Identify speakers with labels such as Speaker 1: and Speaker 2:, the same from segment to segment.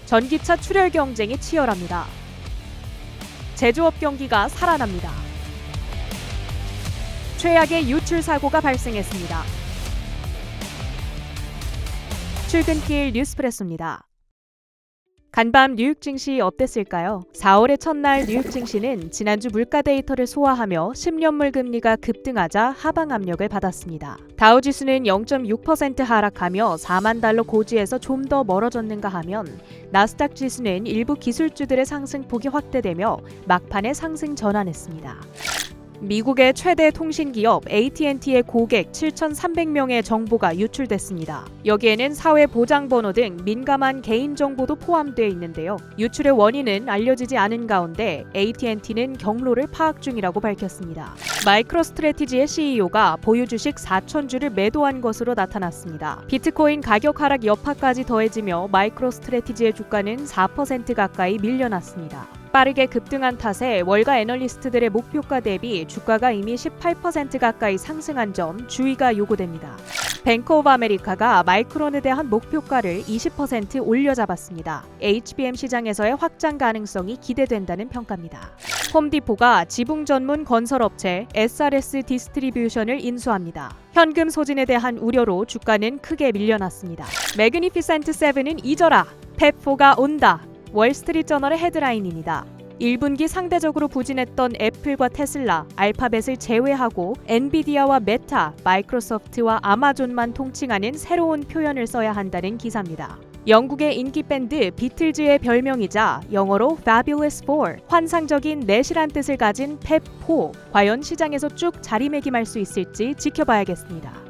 Speaker 1: 전기차 출혈 경쟁이 치열합니다. 제조업 경기가 살아납니다. 최악의 유출 사고가 발생했습니다. 출근길 뉴스프레소입니다. 간밤 뉴욕 증시 어땠을까요? 4월의 첫날 뉴욕 증시는 지난주 물가 데이터를 소화하며 10년물 금리가 급등하자 하방 압력을 받았습니다. 다우지수는 0.6% 하락하며 4만 달러 고지에서 좀 더 멀어졌는가 하면 나스닥 지수는 일부 기술주들의 상승폭이 확대되며 막판에 상승 전환했습니다. 미국의 최대 통신기업 AT&T의 고객 7,300명의 정보가 유출됐습니다. 여기에는 사회보장번호 등 민감한 개인정보도 포함되어 있는데요. 유출의 원인은 알려지지 않은 가운데 AT&T는 경로를 파악 중이라고 밝혔습니다. 마이크로스트래티지의 CEO가 보유 주식 4,000주를 매도한 것으로 나타났습니다. 비트코인 가격 하락 여파까지 더해지며 마이크로스트래티지의 주가는 4% 가까이 밀려났습니다. 빠르게 급등한 탓에 월가 애널리스트들의 목표가 대비 주가가 이미 18% 가까이 상승한 점 주의가 요구됩니다. 뱅크 오브 아메리카가 마이크론에 대한 목표가를 20% 올려잡았습니다. HBM 시장에서의 확장 가능성이 기대된다는 평가입니다. 홈디포가 지붕 전문 건설업체 SRS 디스트리뷰션을 인수합니다. 현금 소진에 대한 우려로 주가는 크게 밀려났습니다. 매그니피센트 세븐은 잊어라! 펩4가 온다! 월스트리트저널의 헤드라인입니다. 1분기 상대적으로 부진했던 애플과 테슬라, 알파벳을 제외하고 엔비디아와 메타, 마이크로소프트와 아마존만 통칭하는 새로운 표현을 써야 한다는 기사입니다. 영국의 인기 밴드 비틀즈의 별명이자 영어로 Fabulous Four, 환상적인 넷이란 뜻을 가진 펩4, 과연 시장에서 쭉 자리매김할 수 있을지 지켜봐야겠습니다.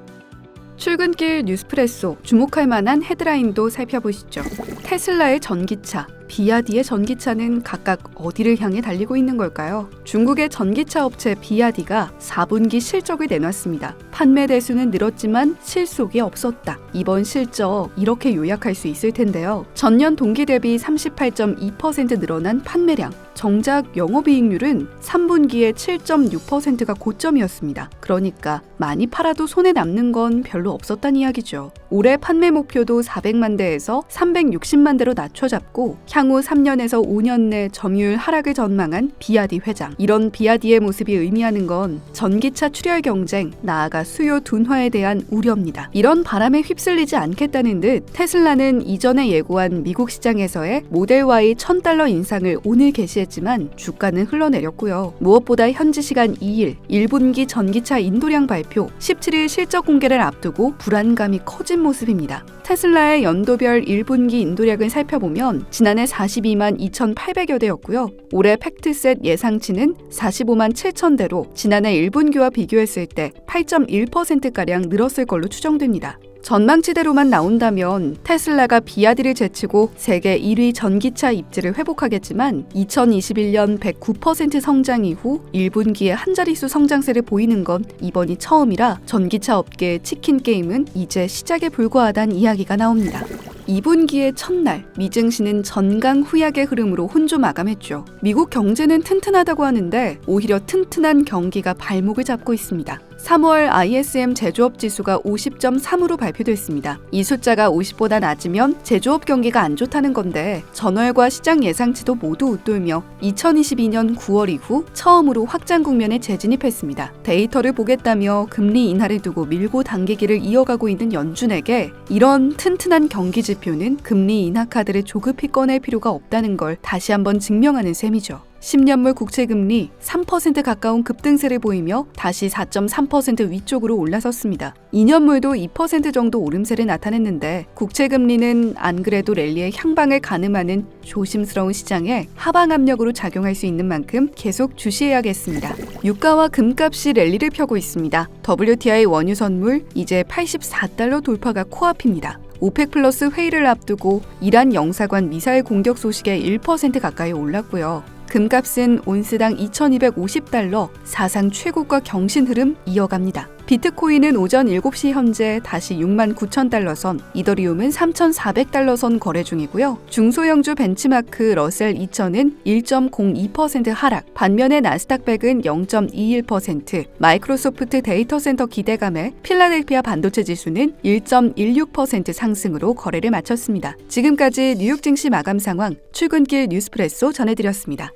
Speaker 2: 출근길 뉴스프레소, 주목할 만한 헤드라인도 살펴보시죠. 테슬라의 전기차, 비아디의 전기차는 각각 어디를 향해 달리고 있는 걸까요? 중국의 전기차 업체 비아디가 4분기 실적을 내놨습니다. 판매 대수는 늘었지만 실속이 없었다. 이번 실적 이렇게 요약할 수 있을 텐데요. 전년 동기 대비 38.2% 늘어난 판매량, 정작 영업이익률은 3분기에 7.6%가 고점이었습니다. 그러니까 많이 팔아도 손에 남는 건 별로 없었단 이야기죠. 올해 판매 목표도 400만 대에서 360만 대로 낮춰잡고 향후 3년에서 5년 내 점유율 하락을 전망한 비아디 회장. 이런 비아디의 모습이 의미하는 건 전기차 출혈 경쟁, 나아가 수요 둔화에 대한 우려입니다. 이런 바람에 휩쓸리지 않겠다는 듯 테슬라는 이전에 예고한 미국 시장에서의 모델 Y $1,000 인상을 오늘 개시했지만 주가는 흘러내렸고요. 무엇보다 현지 시간 2일 1분기 전기차 인도량 발표, 17일 실적 공개를 앞두고 불안감이 커진 모습입니다. 테슬라의 연도별 1분기 인도량을 살펴보면 지난해 42만 2,800여 대였고요. 올해 팩트셋 예상치는 45만 7천 대로 지난해 1분기와 비교했을 때 8.1%가량 늘었을 걸로 추정됩니다. 전망치대로만 나온다면 테슬라가 비아디를 제치고 세계 1위 전기차 입지를 회복하겠지만 2021년 109% 성장 이후 1분기에 한 자릿수 성장세를 보이는 건 이번이 처음이라 전기차 업계의 치킨 게임은 이제 시작에 불과하다는 이야기가 나옵니다. 2분기의 첫날, 미증시는 전강후약의 흐름으로 혼조 마감했죠. 미국 경제는 튼튼하다고 하는데 오히려 튼튼한 경기가 발목을 잡고 있습니다. 3월 ISM 제조업 지수가 50.3으로 발표됐습니다. 이 숫자가 50보다 낮으면 제조업 경기가 안 좋다는 건데 전월과 시장 예상치도 모두 웃돌며 2022년 9월 이후 처음으로 확장 국면에 재진입했습니다. 데이터를 보겠다며 금리 인하를 두고 밀고 당기기를 이어가고 있는 연준에게 이런 튼튼한 경기 지표는 금리 인하 카드를 조급히 꺼낼 필요가 없다는 걸 다시 한번 증명하는 셈이죠. 10년물 국채금리 3% 가까운 급등세를 보이며 다시 4.3% 위쪽으로 올라섰습니다. 2년물도 2% 정도 오름세를 나타냈는데 국채금리는 안 그래도 랠리의 향방을 가늠하는 조심스러운 시장에 하방 압력으로 작용할 수 있는 만큼 계속 주시해야겠습니다. 유가와 금값이 랠리를 펴고 있습니다. WTI 원유 선물 이제 $84 돌파가 코앞입니다. 오펙 플러스 회의를 앞두고 이란 영사관 미사일 공격 소식에 1% 가까이 올랐고요. 금값은 온스당 $2,250, 사상 최고가 경신 흐름 이어갑니다. 비트코인은 오전 7시 현재 다시 69,000달러 선, 이더리움은 3,400달러 선 거래 중이고요. 중소형주 벤치마크 러셀 2000은 1.02% 하락, 반면에 나스닥100은 0.21%, 마이크로소프트 데이터 센터 기대감에 필라델피아 반도체 지수는 1.16% 상승으로 거래를 마쳤습니다. 지금까지 뉴욕 증시 마감 상황 출근길 뉴스프레소 전해드렸습니다.